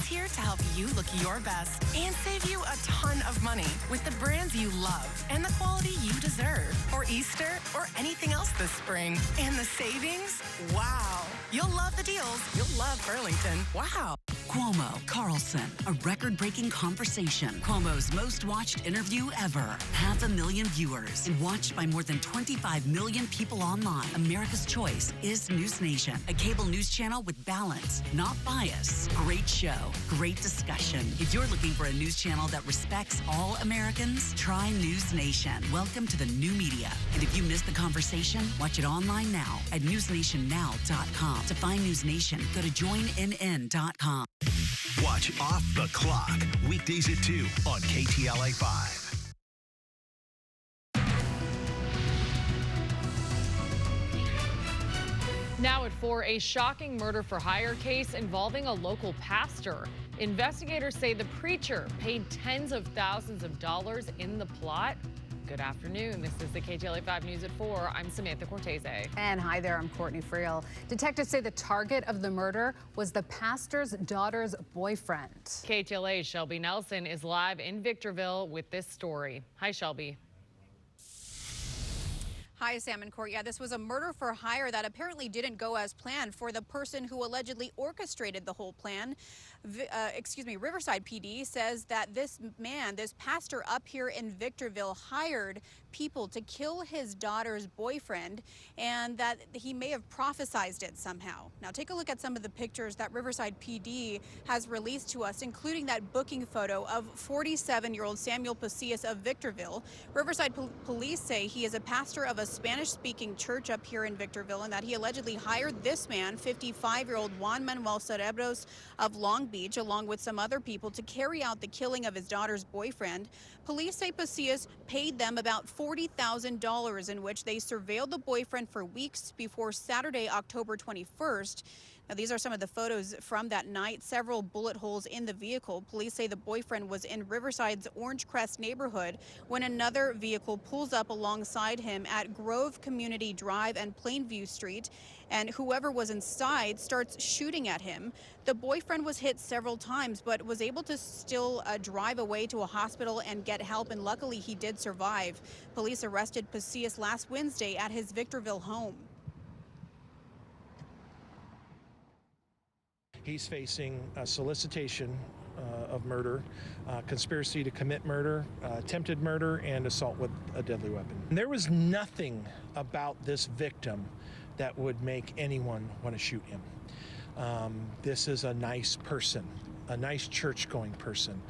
here to help you look your best and save you a ton of money with the brands you love and the quality you deserve. For Easter or anything else this spring. And the savings? Wow. You'll love the deals. You'll love Burlington. Wow. Cuomo, Carlson, a record-breaking conversation. Cuomo's most watched interview ever. 500,000 viewers and watched by more than 25 million people online. America's choice is News Nation, a cable news channel with balance, not bias. Great show, great discussion. If you're looking for a news channel that respects all Americans, try News Nation. Welcome to the new media. And if you missed the conversation, watch it online now at newsnationnow.com. To find News Nation, go to joinnn.com. Watch Off the Clock, weekdays at 2 on KTLA 5. Now at 4, a shocking murder-for-hire case involving a local pastor. Investigators say the preacher paid tens of thousands of dollars in the plot. Good afternoon. This is the KTLA 5 News at 4. I'm Samantha Cortese. And hi there, I'm Courtney Friel. Detectives say the target of the murder was the pastor's daughter's boyfriend. KTLA's Shelby Nelson is live in Victorville with this story. Hi, Shelby. Hi, Sam and Court. Yeah, this was a murder for hire that apparently didn't go as planned for the person who allegedly orchestrated the whole plan. Riverside PD says that this man, this pastor up here in Victorville, hired people to kill his daughter's boyfriend and that he may have prophesized it somehow. Now take a look at some of the pictures that Riverside PD has released to us, including that booking photo of 47-year-old Samuel Pasillas of Victorville. Riverside police say he is a pastor of a Spanish-speaking church up here in Victorville and that he allegedly hired this man, 55-year-old Juan Manuel Cerebros of Long Beach, along with some other people to carry out the killing of his daughter's boyfriend. Police say Pasillas paid them about $40,000, in which they surveilled the boyfriend for weeks before Saturday, October 21st. Now, these are some of the photos from that night. Several bullet holes in the vehicle. Police say the boyfriend was in Riverside's Orange Crest neighborhood when another vehicle pulls up alongside him at Grove Community Drive and Plainview Street, and whoever was inside starts shooting at him. The boyfriend was hit several times, but was able to still drive away to a hospital and get help, and luckily he did survive. Police arrested Pasillas last Wednesday at his Victorville home. He's facing solicitation of murder, conspiracy to commit murder, attempted murder, and assault with a deadly weapon. There was nothing about this victim that would make anyone want to shoot him. This is a nice person, a nice church-going person.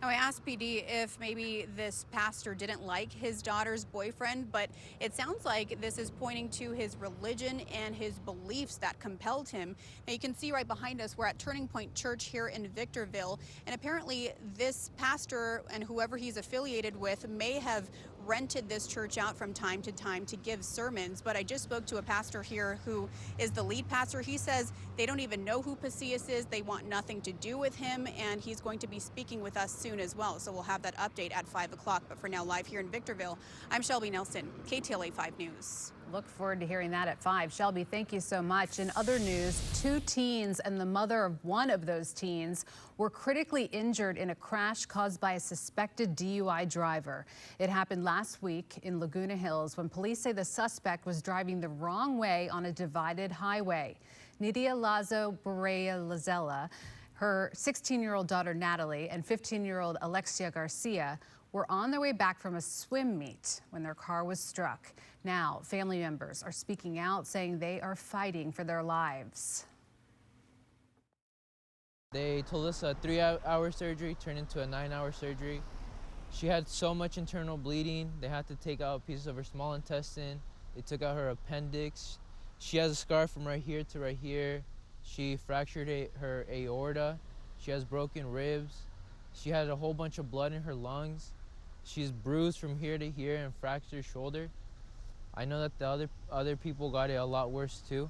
Now, I asked PD if maybe this pastor didn't like his daughter's boyfriend, but it sounds like this is pointing to his religion and his beliefs that compelled him. Now, you can see right behind us, we're at Turning Point Church here in Victorville, and apparently this pastor and whoever he's affiliated with may have rented this church out from time to time to give sermons. But I just spoke to a pastor here who is the lead pastor. He says they don't even know who Pasillas is. They want nothing to do with him, and he's going to be speaking with us soon as well. So we'll have that update at 5 o'clock. But for now, live here in Victorville, I'm Shelby Nelson, KTLA 5 News. Look forward to hearing that at 5. Shelby, thank you so much. In other news, 2 teens and the mother of one of those teens were critically injured in a crash caused by a suspected DUI driver. It happened last week in Laguna Hills when police say the suspect was driving the wrong way on a divided highway. Nidia Lazo Barea Lazella, her 16-year-old daughter Natalie, and 15-year-old Alexia Garcia were on their way back from a swim meet when their car was struck. Now, family members are speaking out, saying they are fighting for their lives. They told us a 3-hour surgery turned into a 9-hour surgery. She had so much internal bleeding. They had to take out pieces of her small intestine. They took out her appendix. She has a scar from right here to right here. She fractured her aorta. She has broken ribs. She had a whole bunch of blood in her lungs. She's bruised from here to here and fractured shoulder. I know that the other people got it a lot worse too.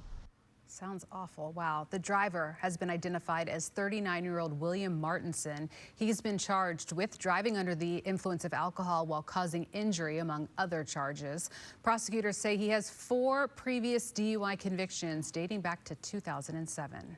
Sounds awful. Wow. The driver has been identified as 39-year-old William Martinson. He's been charged with driving under the influence of alcohol while causing injury, among other charges. Prosecutors say he has 4 previous DUI convictions dating back to 2007.